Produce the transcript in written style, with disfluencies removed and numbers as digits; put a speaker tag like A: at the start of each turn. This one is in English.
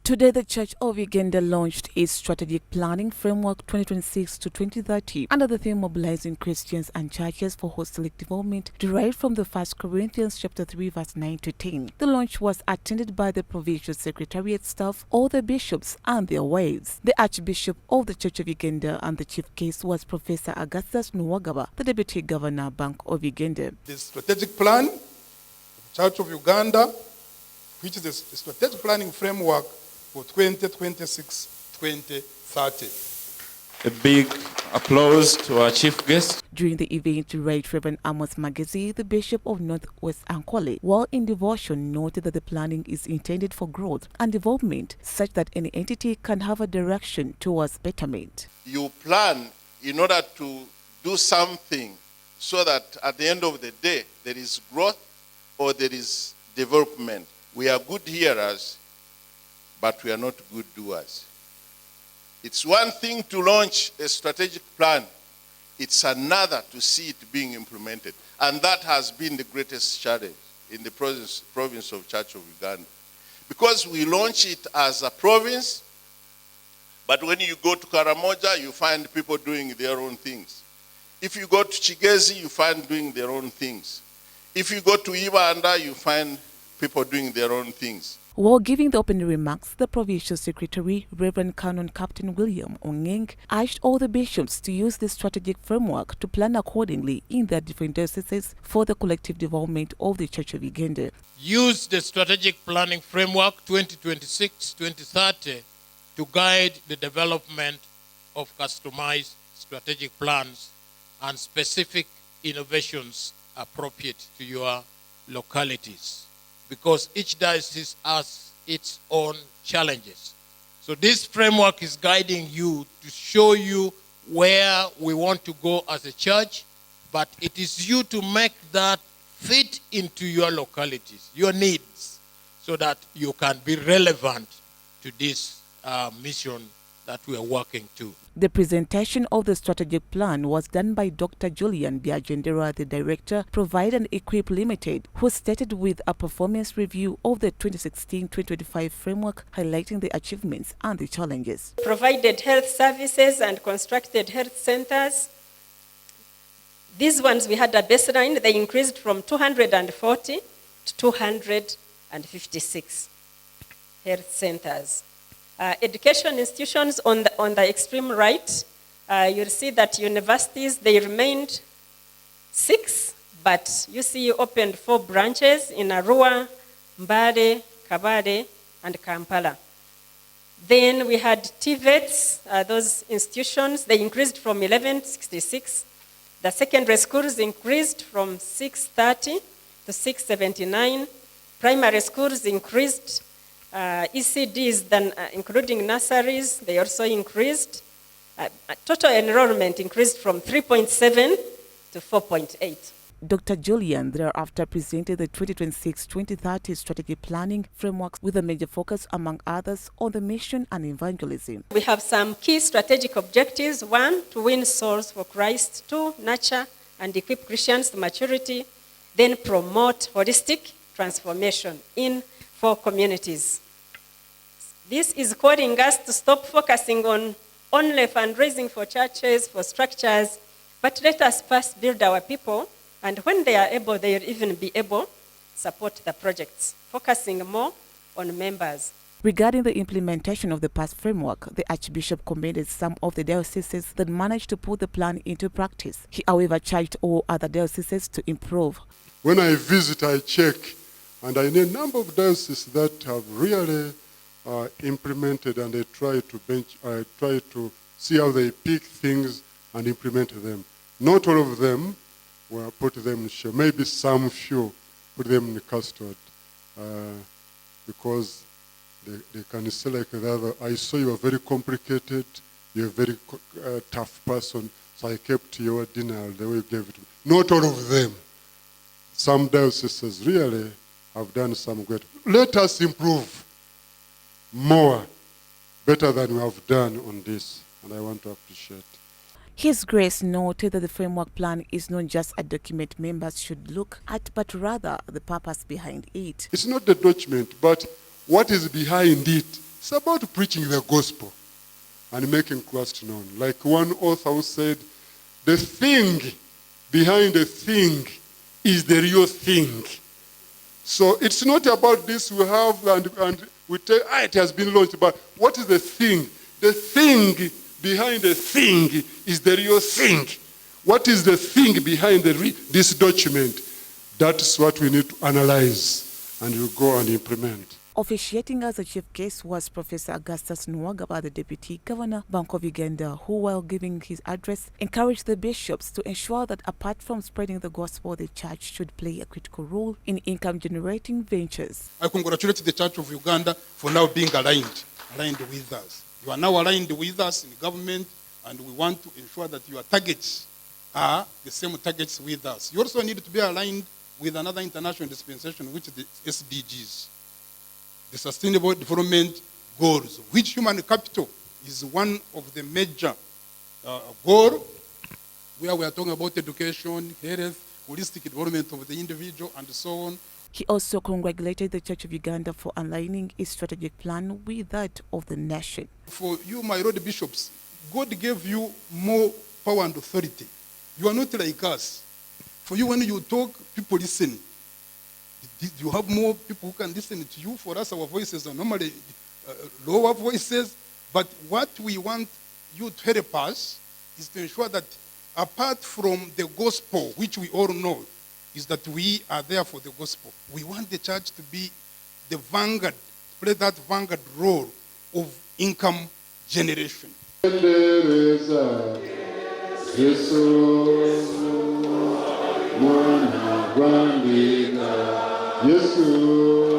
A: Today, the Church of Uganda launched its Strategic Planning Framework 2026 to 2030 under the theme Mobilizing Christians and Churches for Holistic Development, derived from the 1 Corinthians chapter 3, verse 9 to 10. The launch was attended by the Provincial Secretariat staff, all the bishops and their wives. The Archbishop of the Church of Uganda and the chief guest was Professor Augustus Nuwagaba, the Deputy Governor, Bank of Uganda.
B: The strategic plan, Church of Uganda, which is the strategic planning framework for 2026-2030.
C: A big applause to our chief guest.
A: During the event, Right Reverend Amos Magazi, the Bishop of Northwest Ankole, while in devotion, noted that the planning is intended for growth and development such that any entity can have a direction towards betterment.
D: You plan in order to do something so that at the end of the day, there is growth or there is development. We are good hearers, but we are not good doers. It's one thing to launch a strategic plan. It's another to see it being implemented. And that has been the greatest challenge in the province of Church of Uganda. Because we launch it as a province, but when you go to Karamoja, you find people doing their own things. If you go to Chigezi, you find doing their own things. If you go to Ibanda, you find people doing their own things.
A: While giving the opening remarks, the Provincial Secretary, Reverend Canon Captain William Ongeng, urged all the bishops to use this strategic framework to plan accordingly in their different dioceses for the collective development of the Church of Uganda.
E: Use the strategic planning framework 2026-2030 to guide the development of customized strategic plans and specific innovations appropriate to your localities, because each diocese has its own challenges. So this framework is guiding you to show you where we want to go as a church, but it is you to make that fit into your localities, your needs, so that you can be relevant to this mission that we are working to.
A: The presentation of the strategic plan was done by Dr. Julian Biagendera, the Director, Provide and Equip Limited, who started with a performance review of the 2016-2025 framework, highlighting the achievements and the challenges.
F: Provided health services and constructed health centers. These ones we had a baseline, they increased from 240 to 256 health centers. Education institutions on the extreme right, you'll see that universities, they remained 6, but you see opened 4 branches in Arua, Mbale, Kabale, and Kampala. Then we had TVETs, those institutions, they increased from 1166. The secondary schools increased from 630 to 679. Primary schools increased. ECDs, then, including nurseries, they also increased. Total enrollment increased from 3.7 to 4.8.
A: Dr. Julian thereafter presented the 2026-2030 strategic planning frameworks with a major focus, among others, on the mission and evangelism.
F: We have some key strategic objectives. 1, to win souls for Christ. 2, nurture and equip Christians to maturity. Then promote holistic transformation in 4 communities. This is calling us to stop focusing on only fundraising for churches, for structures, but let us first build our people, and when they are able, they will even be able to support the projects, focusing more on members.
A: Regarding the implementation of the past framework, the Archbishop commended some of the dioceses that managed to put the plan into practice. He, however, charged all other dioceses to improve.
G: When I visit, I check, and I know a number of dioceses that have really implemented, and I try to see how they pick things and implement them. Not all of them will put them in share. Maybe some few put them in custard because they can say like the other, I saw you are very complicated, you're a very tough person, so I kept your dinner the way you gave it to me. Not all of them. Some dioceses really have done some great. Let us improve more, better than we have done on this, and I want to appreciate.
A: His Grace noted that the framework plan is not just a document members should look at, but rather the purpose behind it.
G: It's not the document, but what is behind it It's about preaching the gospel and making Christ known. Like one author who said, the thing behind the thing is the real thing. So it's not about this we have and we tell, it has been launched, but what is the thing? The thing behind the thing is the real thing. What is the thing behind this document? That's what we need to analyze and we'll go and implement.
A: Officiating as a chief guest was Professor Augustus Nuwagaba, the Deputy Governor, Bank of Uganda, who, while giving his address, encouraged the bishops to ensure that apart from spreading the gospel, the church should play a critical role in income-generating ventures.
B: I congratulate the Church of Uganda for now being aligned with us. You are now aligned with us in government, and we want to ensure that your targets are the same targets with us. You also need to be aligned with another international dispensation, which is the SDGs. The Sustainable Development Goals, which human capital is one of the major goals, where we are talking about education, health, holistic development of the individual, and so on.
A: He also congratulated the Church of Uganda for aligning its strategic plan with that of the nation.
B: For you, my Lord bishops, God gave you more power and authority. You are not like us. For you, when you talk, people listen. You have more people who can listen to you. For us, our voices are normally lower voices. But what we want you to help us is to ensure that apart from the gospel, which we all know, is that we are there for the gospel. We want the church to be the vanguard, play that vanguard role of income generation.